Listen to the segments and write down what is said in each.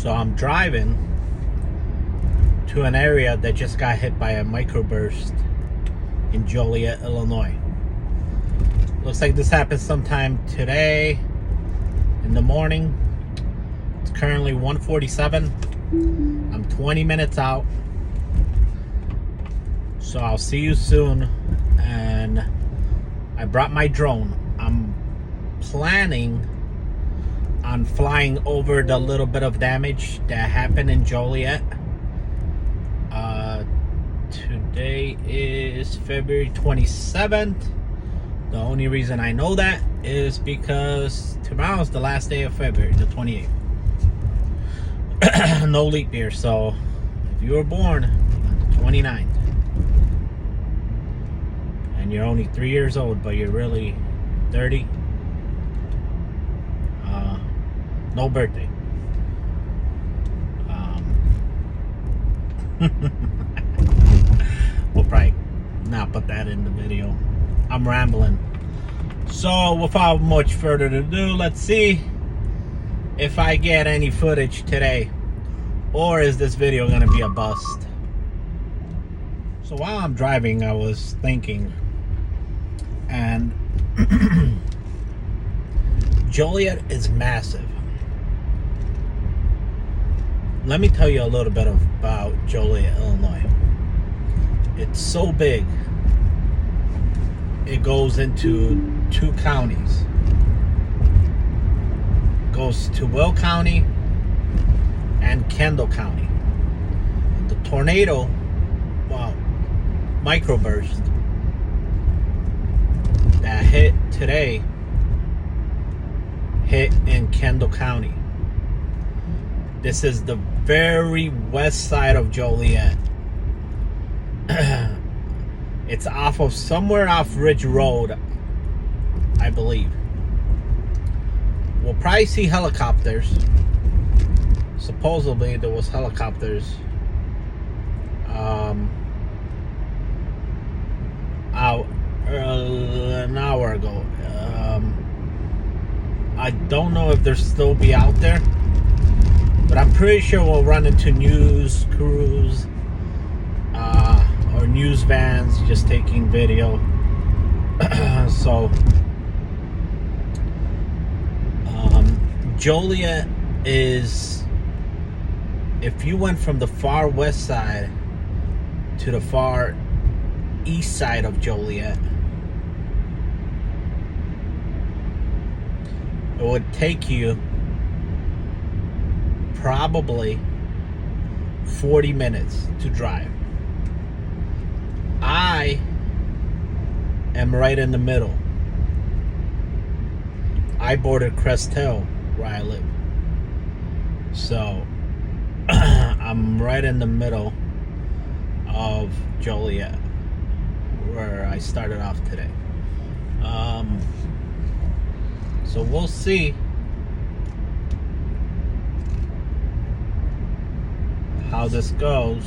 So I'm driving to an area that just got hit by a microburst in Joliet, Illinois. Looks like this happened sometime today in the morning. It's currently 1:47. I'm 20 minutes out. So I'll see you soon. And I brought my drone. I'm planning on flying over the little bit of damage that happened in Joliet. Today is February 27th. The only reason I know that is because tomorrow's the last day of February, the 28th. No leap year, so if you were born on the 29th and you're only 3 years old, but you're really 30, no birthday. We'll probably not put that in the video. I'm rambling. So without much further ado, let's see if I get any footage today, or is this video gonna be a bust. So while I'm driving, I was thinking, and Joliet is massive. Let me tell you a little bit about Joliet, Illinois. It's so big. It goes into 2 counties. It goes to Will County and Kendall County. The tornado, well, microburst that hit today hit in Kendall County. This is the very west side of Joliet. It's somewhere off Ridge Road, I believe. We'll probably see helicopters. Supposedly there was helicopters out an hour ago. I don't know if they'll still be out there, but I'm pretty sure we'll run into news crews or news vans just taking video. So Joliet is, if you went from the far west side to the far east side of Joliet, it would take you probably 40 minutes to drive. I am right in the middle. I bordered Crest Hill where I live. So I'm right in the middle of Joliet where I started off today. So we'll see how this goes.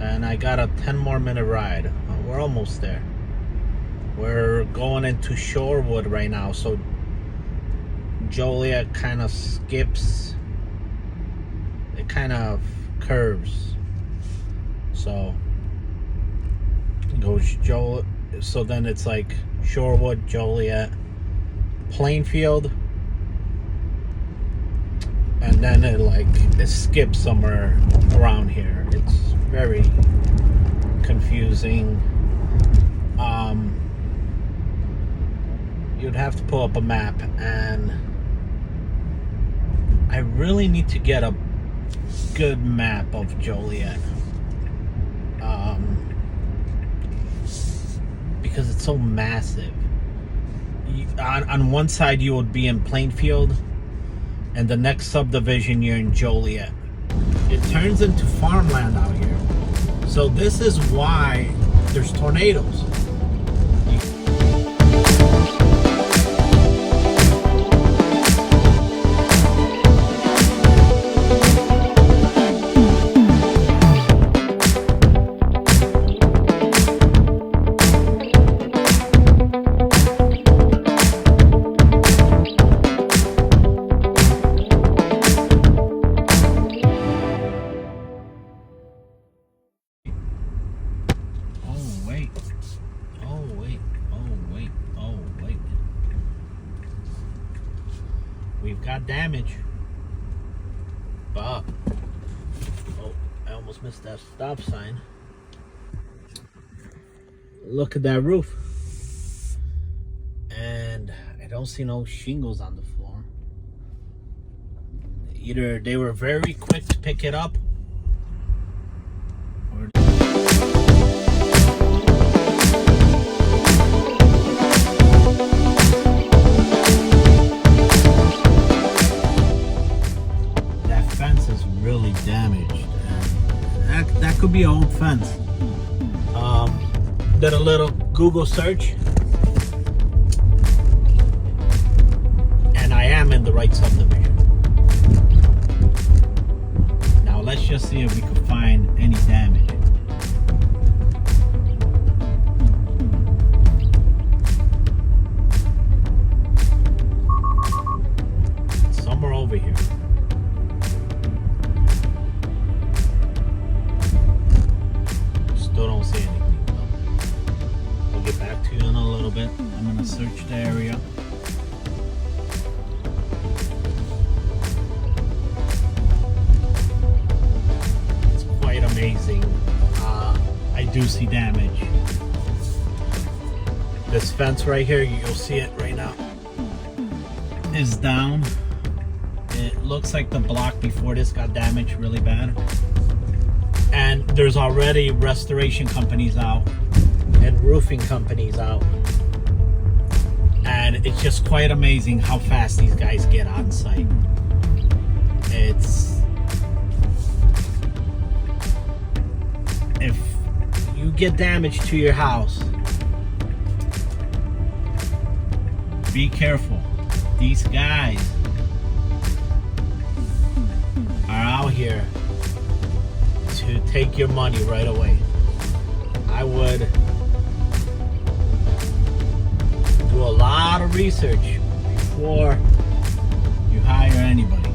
And I got a 10 more minute ride. We're almost there. We're going into Shorewood right now, so Joliet kind of skips. It kind of curves. So it goes Joliet. So then it's like Shorewood, Joliet, Plainfield, and then it skips somewhere around here. It's very confusing. You'd have to pull up a map, and I really need to get a good map of Joliet, because it's so massive. On one side you would be in Plainfield, and the next subdivision you're in Joliet. It turns into farmland out here. So this is why there's tornadoes. we've got damage. But, oh, I almost missed that stop sign. Look at that roof. And I don't see no shingles on the floor. Either they were very quick to pick it up, or that fence is really damaged. And that could be an old fence. Did a little Google search, and I am in the right subdivision. Now let's just see if we can find any damage. Somewhere over here. Still don't see anything. I'll get back to you in a little bit. I'm gonna search the area. It's quite amazing. I do see damage. This fence right here, you'll see it right now, is down. It looks like the block before this got damaged really bad. And there's already restoration companies out and roofing companies out, and it's just quite amazing how fast these guys get on site. It's, if you get damage to your house, be careful. These guys are out here to take your money right away. I would do a lot of research before you hire anybody.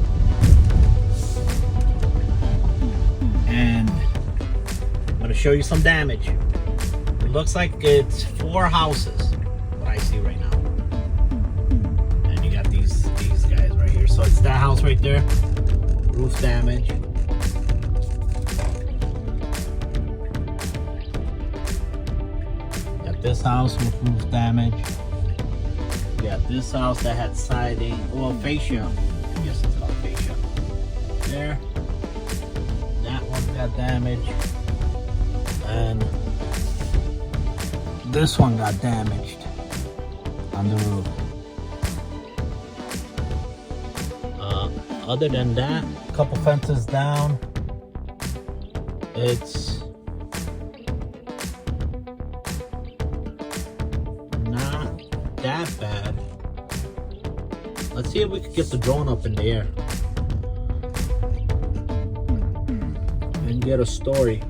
And I'm gonna show you some damage. It looks like it's 4 houses, what I see right now. And you got these guys right here. So it's that house right there, roof damage. This house with roof damage. We got this house that had siding, well, fascia. I guess it's called fascia. There. That one got damaged. And this one got damaged on the roof. Other than that, a couple fences down. It's that bad. Let's see if we can get the drone up in the air and get a story.